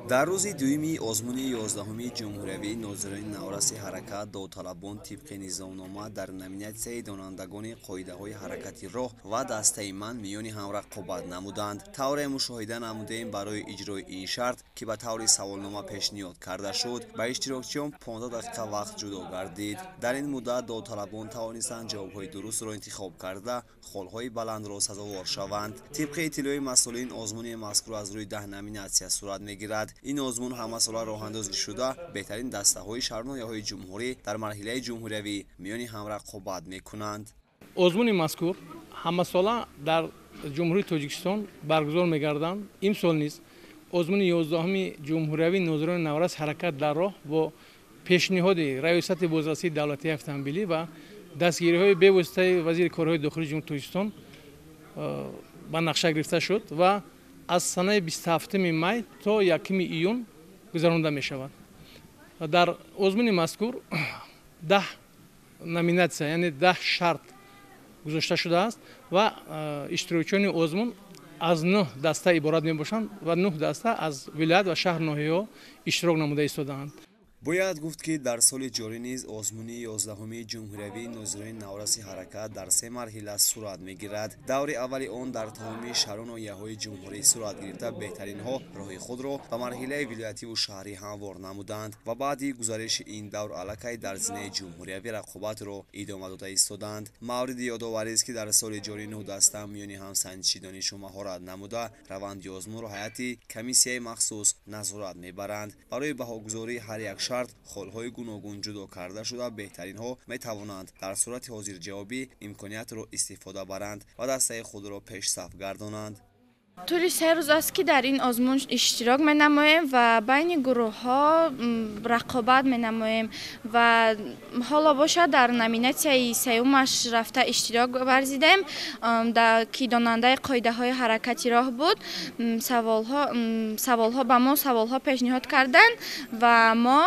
дар рӯзи дуюми озмуни 11-уми ҷумҳуриявии нозирони навраси ҳаракат довталабон тибқи низомнома дар номинатсияи донандагони қоидаҳои ҳаракати роҳ ва дастаи ман миёни ҳам рақобат намуданд. тавре мушоҳида намудем барои иҷрои ин шарт ки ба таври саволнома пешниҳод карда шуд ба иштирокчиён 15 дақиқа вақт ҷудо гардид. дар ин муддат довталабон тавонистанд ҷавобҳои дурустро интихоб карда холҳои баландро сазовор шаванд. тибқи иттилои масъулин озмуни мазкур аз рӯи 10 номинатсия сурат мегирад. ин озмун ҳамасола роҳандозӣ шуда беҳтарин дастаҳои шаҳрнояҳои ҷумҳурӣ дар марҳилаи ҷумҳуриявӣ миёни ҳам рақобат мекунанд. озмуни мазкур ҳамасола дар ҷумҳурии Тоҷикистон баргузор мегарданд. имсол низ озмуни 11-уми ҷумҳуриявии нозирони навраси ҳаракат дар роҳ бо пешниҳоди раёсати бозрасии давлатии автомобилӣ ва дастгириҳои бевоситаи вазири корҳои дохилии ҷумҳурии Тоҷикистон ба нақша гирифта шуд ва аз санаи 27 май то 1 июн гузаронда мешавад. дар озмуни мазкур 10 номинатсия яъне 10 шарт гузошта шудааст ва иштирокчиёни озмун аз 9 даста иборат мебошанд ва 9 даста аз вилоят ва шаҳр ноҳияҳо иштирок намуда истодаанд. бояд гуфт ки дар соли ҷорӣ низ озмуни 11-уми ҷумҳуриявии нозирони навраси ҳаракат дар 3 марҳила сурат мегирад. даври аввали он дар тамоми шаҳру ноҳияҳои ҷумҳурӣ сурат гирифта беҳтаринҳо роҳи худро ба марҳилаи вилоятиву шаҳрӣ ҳамвор намуданд ва баъди гузариши ин давр аллакай дар зинаи ҷумҳуриявӣ рақобатро идома дода истоданд. мавриди ёдоварист ки дар соли ҷорӣ 9 даста миёни ҳам санҷиши донишу маҳорат намуда раванди озмунро ҳайати комиссияи махсус назорат мебаранд. барои баҳогузории ҳар як холҳои гуногун ҷудо карда шуда беҳтаринҳо метавонанд дар сурати ҳозирҷавобӣ имкониятро истифода баранд ва дастаи худро пешсаф гардонанд. тури 3 рӯз аст ки дар ин озмун иштирок менамоем ва байни гурӯҳҳо рақобат менамоем ва ҳоло бошад дар номинатсияи сеюмаш рафта иштирок варзидем ки донандаи қоидаҳои ҳаракати роҳ буд. саволҳо ба мо саволҳо пешниҳод карданд ва мо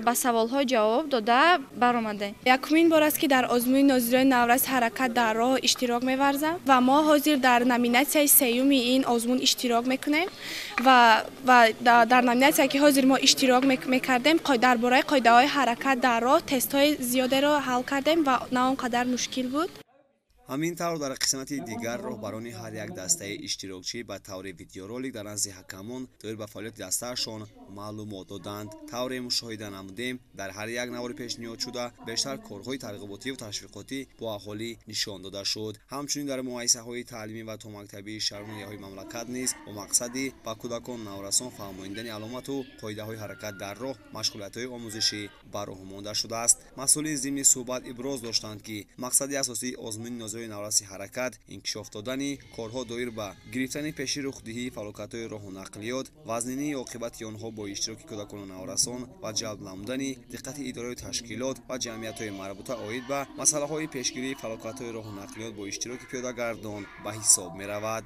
ба саволҳо ҷавоб дода баромадем. якумин бор аст ки дар озмуни нозирони навраси ҳаракат дар роҳ иштирок меварзам ва мо ҳозир дар номинатсияи сеюми ин озмун иштирок мекунем ва дар номинатсия ки ҳозир мо иштирок мекардем дар бораи қоидаҳои ҳаракат дар роҳ тестҳои зиёдеро ҳал кардем ва на он қадар мушкил буд. ҳамин тавр дар қисмати дигар роҳбарони ҳар як дастаи иштирокчӣ ба таври видеоролик дар назди ҳакамон доир ба фаъолияти дастаашон маълумот доданд. тавре мушоҳида намудем дар ҳар як навори пешниҳод шуда бештар корҳои тарғиботиву ташвиқотӣ бо аҳолӣ нишон дода шуд. ҳамчунин дар муассисаҳои таълимӣ ва томактабии шаҳрноияҳои мамлакат низ бо мақсади ба кӯдакон наврасон фаҳмондани аломату қоидаҳои ҳаракат дар роҳ машғулиятҳои омӯзишӣ ба роҳ монда шудааст. масъулин зимни суҳбат иброз доштанд ки мақсади асосии озмуни нозирони навраси ҳаракат инкишоф додани корҳо доир ба гирифтани пеши рухдиҳии фалокатҳои роҳу нақлиёт, вазнинии оқибати онҳо бо иштироки кӯдакону наврасон ва ҷалб намудани диққати идораи ташкилот ва ҷамъиятҳои марбута оид ба масъалаҳои пешгирии фалокатҳои роҳу нақлиёт бо иштироки пиёдагардон ба ҳисоб меравад.